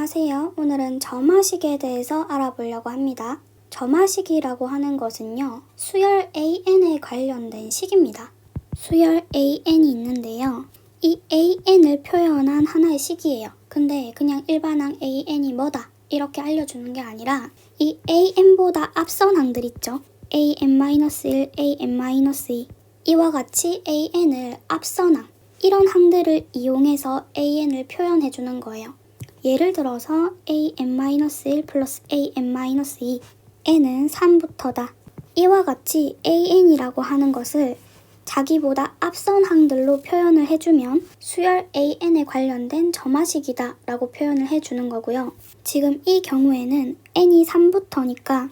안녕하세요. 오늘은 점화식에 대해서 알아보려고 합니다. 점화식이라고 하는 것은요, 수열 AN에 관련된 식입니다. 수열 AN이 있는데요. 이 AN을 표현한 하나의 식이에요. 근데 그냥 일반항 AN이 뭐다 이렇게 알려주는 게 아니라 이 AN보다 앞선 항들 있죠. AN-1, AN-2 이와 같이 AN을 앞선 항 이런 항들을 이용해서 AN을 표현해주는 거예요. 예를 들어서 AN-1 플러스 AN-2 n은 3부터다. 이와 같이 AN이라고 하는 것을 자기보다 앞선 항들로 표현을 해주면 수열 AN에 관련된 점화식이다 라고 표현을 해주는 거고요. 지금 이 경우에는 n이 3부터니까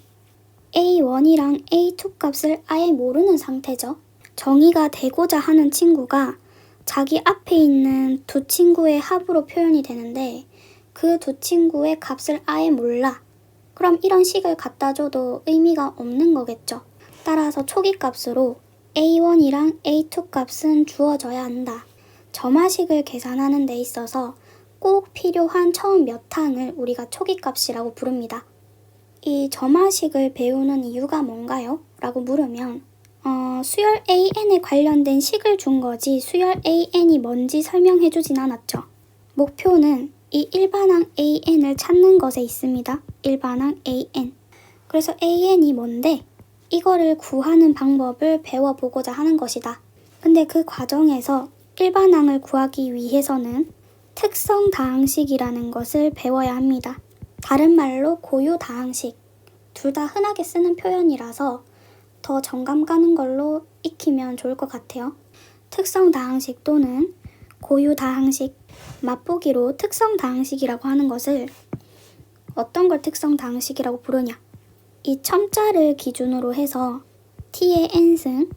A1이랑 A2 값을 아예 모르는 상태죠. 정의가 되고자 하는 친구가 자기 앞에 있는 두 친구의 합으로 표현이 되는데 그 두 친구의 값을 아예 몰라. 그럼 이런 식을 갖다 줘도 의미가 없는 거겠죠. 따라서 초기값으로 A1이랑 A2 값은 주어져야 한다. 점화식을 계산하는 데 있어서 꼭 필요한 처음 몇 항을 우리가 초기값이라고 부릅니다. 이 점화식을 배우는 이유가 뭔가요? 라고 물으면 수열 AN에 관련된 식을 준 거지 수열 AN이 뭔지 설명해 주진 않았죠. 목표는 이 일반항 AN을 찾는 것에 있습니다. 일반항 AN. 그래서 AN이 뭔데? 이거를 구하는 방법을 배워보고자 하는 것이다. 근데 그 과정에서 일반항을 구하기 위해서는 특성 다항식이라는 것을 배워야 합니다. 다른 말로 고유 다항식. 둘 다 흔하게 쓰는 표현이라서 더 정감 가는 걸로 익히면 좋을 것 같아요. 특성 다항식 또는 고유 다항식. 맛보기로 특성 다항식이라고 하는 것을 어떤 걸 특성 다항식이라고 부르냐? 이 첨자를 기준으로 해서 t의 n승,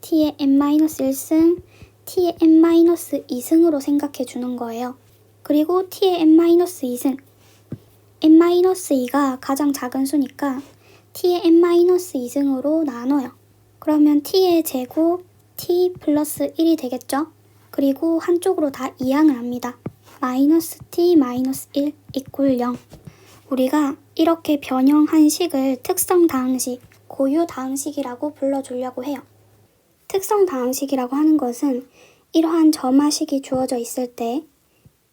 t의 n-1승, t의 n-2승으로 생각해 주는 거예요. 그리고 t의 n-2승, n-2가 가장 작은 수니까 t의 n-2승으로 나눠요. 그러면 t의 제곱 t 플러스 1이 되겠죠? 그리고 한쪽으로 다 이항을 합니다. 마이너스 t 마이너스 1 이퀄 0. 우리가 이렇게 변형한 식을 특성 다항식, 고유 다항식이라고 불러주려고 해요. 특성 다항식이라고 하는 것은 이러한 점화식이 주어져 있을 때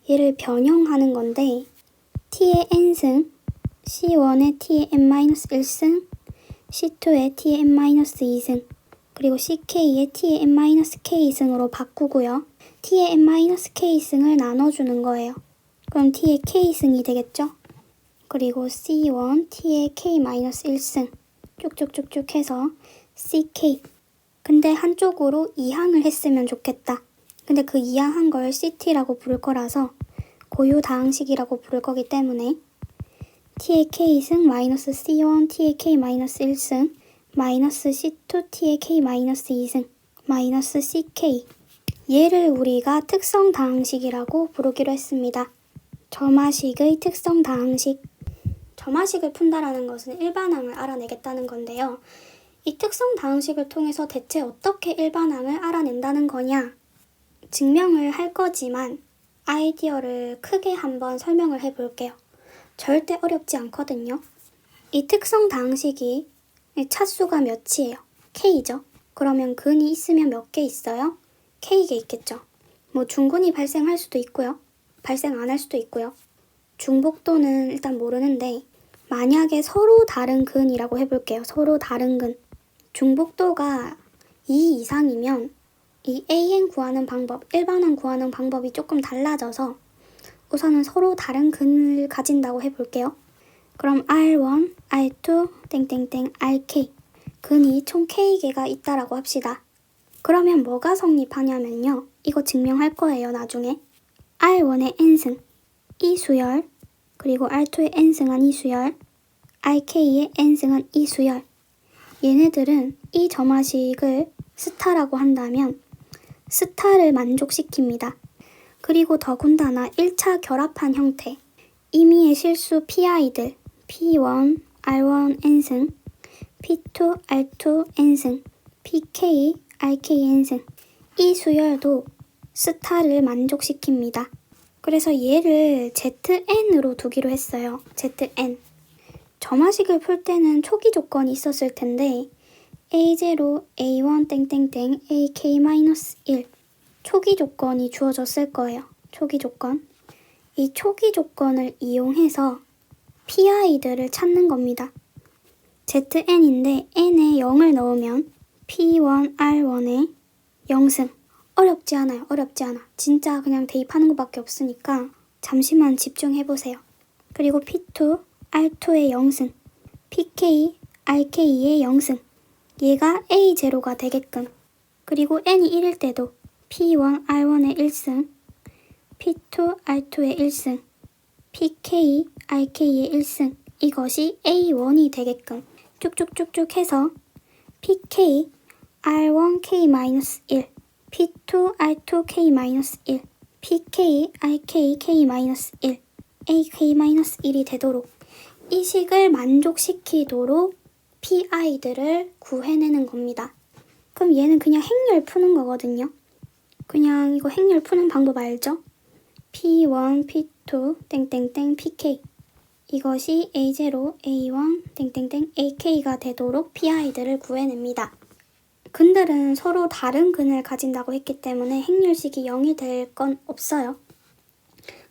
얘를 변형하는 건데 t의 n승, c1의 t의 n-1승, c2의 t의 n-2승, 그리고 ck의 t의 n-k승으로 바꾸고요. t의 n-k승을 나눠주는 거예요. 그럼 t의 k승이 되겠죠? 그리고 c1, t의 k-1승 쭉쭉쭉쭉 해서 ck. 근데 한쪽으로 이항을 했으면 좋겠다. 근데 그 이항한 걸 ct라고 부를 거라서 고유 다항식이라고 부를 거기 때문에 t의 k승 마이너스 c1, t의 k-1승 마이너스 c2, t의 k-2승 마이너스 ck. 얘를 우리가 특성 다항식이라고 부르기로 했습니다. 점화식의 특성 다항식. 점화식을 푼다라는 것은 일반항을 알아내겠다는 건데요. 이 특성 다항식을 통해서 대체 어떻게 일반항을 알아낸다는 거냐? 증명을 할 거지만 아이디어를 크게 한번 설명을 해볼게요. 절대 어렵지 않거든요. 이 특성 다항식이 차수가 몇이에요? k죠. 그러면 근이 있으면 몇 개 있어요? k개 있겠죠. 뭐 중근이 발생할 수도 있고요. 발생 안 할 수도 있고요. 중복도는 일단 모르는데 만약에 서로 다른 근이라고 해볼게요. 서로 다른 근. 중복도가 2 이상이면 이 AN 구하는 방법, 일반항 구하는 방법이 조금 달라져서 우선은 서로 다른 근을 가진다고 해볼게요. 그럼 R1, R2, 땡땡땡, RK. 근이 총 K개가 있다라고 합시다. 그러면 뭐가 성립하냐면요. 이거 증명할 거예요, 나중에. R1의 n승, 이 수열, 그리고 R2의 n승한 이 수열, RK의 n승한 이 수열. 얘네들은 이 점화식을 스타라고 한다면 스타를 만족시킵니다. 그리고 더군다나 1차 결합한 형태, 임의의 실수 PI들, P1, R1 n승, P2, R2 n승, PK, RK n승. 이 수열도 스타를 만족시킵니다. 그래서 얘를 ZN으로 두기로 했어요. ZN. 점화식을 풀 때는 초기 조건이 있었을 텐데 A0, A1, 땡땡땡, AK-1 초기 조건이 주어졌을 거예요. 초기 조건. 이 초기 조건을 이용해서 PI들을 찾는 겁니다. ZN인데 N에 0을 넣으면 P1, R1에 0승. 어렵지 않아요. 어렵지 않아. 진짜 그냥 대입하는 것밖에 없으니까 잠시만 집중해보세요. 그리고 P2, R2에 0승. PK, RK에 0승. 얘가 A0가 되게끔. 그리고 N이 1일 때도 P1, R1에 1승. P2, R2에 1승. PK, RK에 1승. 이것이 A1이 되게끔 쭉쭉쭉쭉 해서 PK, R1K-1, P2, R2K-1, PK, RK-K-1, AK-1이 되도록 이 식을 만족시키도록 PI들을 구해내는 겁니다. 그럼 얘는 그냥 행렬 푸는 거거든요. 그냥 이거 행렬 푸는 방법 알죠? P1, P2, 땡땡땡, PK 이것이 A0, A1, 땡땡땡, AK가 되도록 PI들을 구해냅니다. 근들은 서로 다른 근을 가진다고 했기 때문에 행렬식이 0이 될 건 없어요.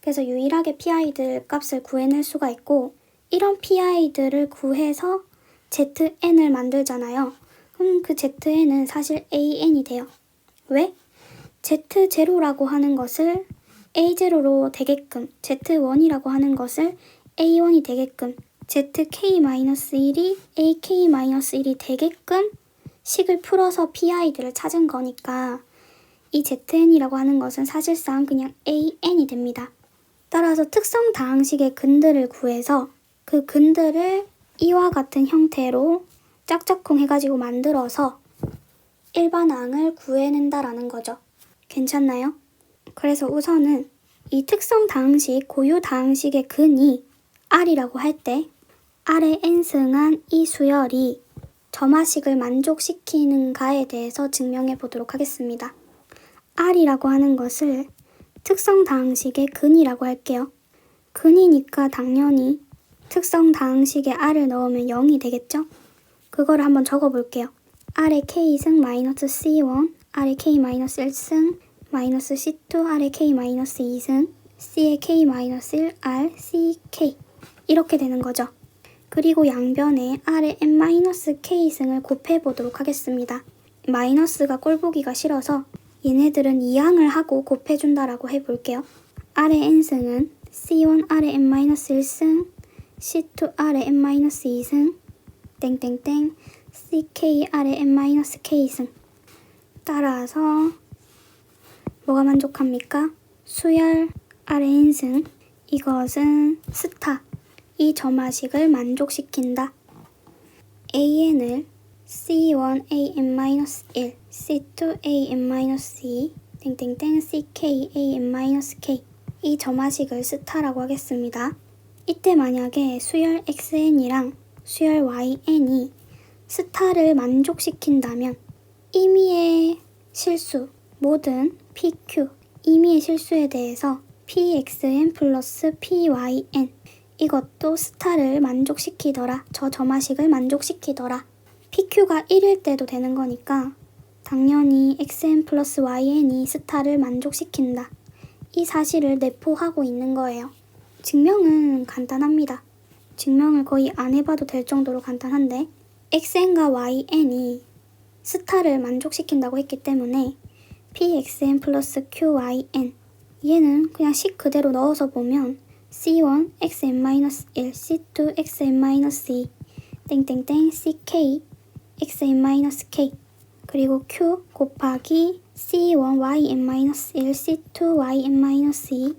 그래서 유일하게 PI들 값을 구해낼 수가 있고 이런 PI들을 구해서 ZN을 만들잖아요. 그럼 그 ZN은 사실 AN이 돼요. 왜? Z0라고 하는 것을 A0로 되게끔, Z1이라고 하는 것을 A1이 되게끔, ZK-1이 AK-1이 되게끔 식을 풀어서 PI들을 찾은 거니까 이 ZN이라고 하는 것은 사실상 그냥 AN이 됩니다. 따라서 특성 다항식의 근들을 구해서 그 근들을 이와 같은 형태로 짝짝꿍 해가지고 만들어서 일반항을 구해낸다라는 거죠. 괜찮나요? 그래서 우선은 이 특성 다항식, 고유 다항식의 근이 R이라고 할 때 R의 n승한 이 수열이 점화식을 만족시키는가에 대해서 증명해 보도록 하겠습니다. R이라고 하는 것을 특성 다항식의 근이라고 할게요. 근이니까 당연히 특성 다항식에 R을 넣으면 0이 되겠죠? 그거를 한번 적어볼게요. R의 K승 마이너스 C1, R의 K-1승 마이너스 C2, R의 K-2승, C의 K-1, R, C, K 이렇게 되는 거죠. 그리고 양변에 R의 n-K승을 곱해보도록 하겠습니다. 마이너스가 꼴보기가 싫어서 얘네들은 이항을 하고 곱해준다라고 해볼게요. R의 n승은 C1, R의 n-1승, C2, R의 n-2승, 땡땡땡, CK, R의 n-K승. 따라서 뭐가 만족합니까? 수열, R의 n승. 이것은 스타. 이 점화식을 만족시킨다. AN을 C1, AN-1, C2, AN-2, 땡땡땡, CK, AN-K 이 점화식을 스타라고 하겠습니다. 이때 만약에 수열 XN이랑 수열 YN이 스타를 만족시킨다면 임의의 실수, 모든 PQ, 임의의 실수에 대해서 PXN 플러스 PYN 이것도 스타를 만족시키더라. 저 점화식을 만족시키더라. PQ가 1일 때도 되는 거니까 당연히 XN 플러스 YN이 스타를 만족시킨다. 이 사실을 내포하고 있는 거예요. 증명은 간단합니다. 증명을 거의 안 해봐도 될 정도로 간단한데 XN과 YN이 스타를 만족시킨다고 했기 때문에 PXN 플러스 QYN 얘는 그냥 식 그대로 넣어서 보면 C1, XN-1, C2, XN-2, 땡땡땡, CK, XN-K 그리고 Q 곱하기 C1, YN-1, C2, YN-2,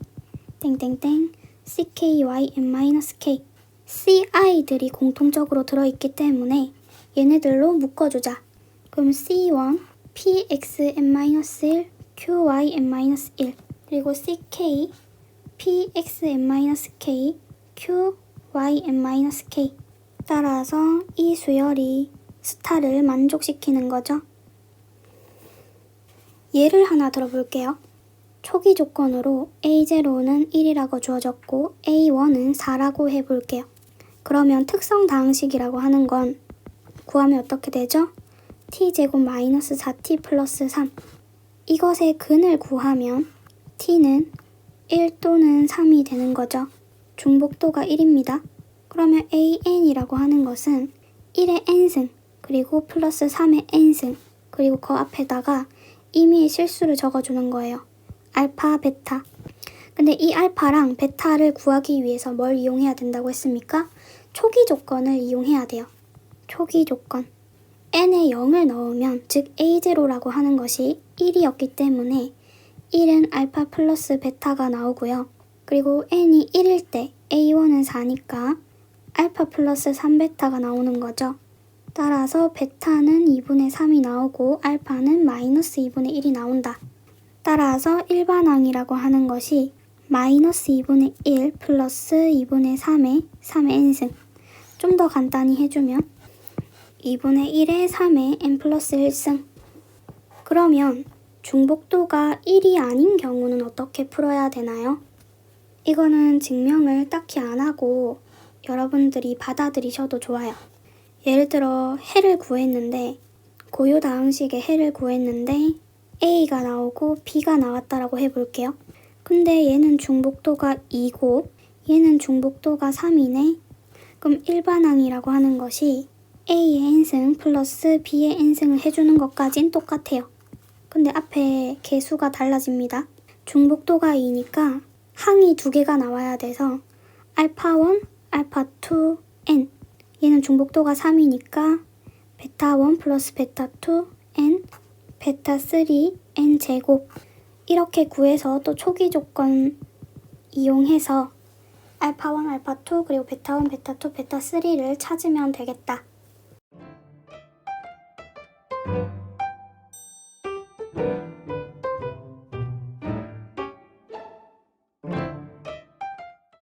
땡땡땡, CK, YN-K CI들이 공통적으로 들어있기 때문에 얘네들로 묶어주자. 그럼 C1, PXN-1, QYN-1 그리고 CK, PXN-K, QYN-K 따라서 이 수열이 스타를 만족시키는 거죠. 예를 하나 들어볼게요. 초기 조건으로 A0는 1이라고 주어졌고 A1은 4라고 해볼게요. 그러면 특성 다항식이라고 하는 건 구하면 어떻게 되죠? t제곱 마이너스 4t 플러스 3. 이것의 근을 구하면 t는 1 또는 3이 되는 거죠. 중복도가 1입니다. 그러면 an이라고 하는 것은 1의 n승 그리고 플러스 3의 n승 그리고 그 앞에다가 임의의 실수를 적어주는 거예요. 알파, 베타. 근데 이 알파랑 베타를 구하기 위해서 뭘 이용해야 된다고 했습니까? 초기 조건을 이용해야 돼요. 초기 조건. n에 0을 넣으면 즉 A0라고 하는 것이 1이었기 때문에 1은 알파 플러스 베타가 나오고요. 그리고 n이 1일 때 A1은 4니까 알파 플러스 3베타가 나오는 거죠. 따라서 베타는 2분의 3이 나오고 알파는 마이너스 2분의 1이 나온다. 따라서 일반항이라고 하는 것이 마이너스 2분의 1 플러스 2분의 3의 n승. 좀 더 간단히 해주면 2분의 1의 3의 n 플러스 1승. 그러면 중복도가 1이 아닌 경우는 어떻게 풀어야 되나요? 이거는 증명을 딱히 안 하고 여러분들이 받아들이셔도 좋아요. 예를 들어 해를 구했는데 고요다항식의 해를 구했는데 A가 나오고 B가 나왔다라고 해볼게요. 근데 얘는 중복도가 2고 얘는 중복도가 3이네. 그럼 일반항이라고 하는 것이 A의 n승 플러스 B의 n승을 해주는 것까진 똑같아요. 근데 앞에 개수가 달라집니다. 중복도가 2니까 항이 2개가 나와야 돼서 알파1, 알파2, n. 얘는 중복도가 3이니까 베타1 플러스 베타2, n, 베타3, n 제곱. 이렇게 구해서 또 초기 조건 이용해서 알파1, 알파2, 그리고 베타1, 베타2, 베타3를 찾으면 되겠다.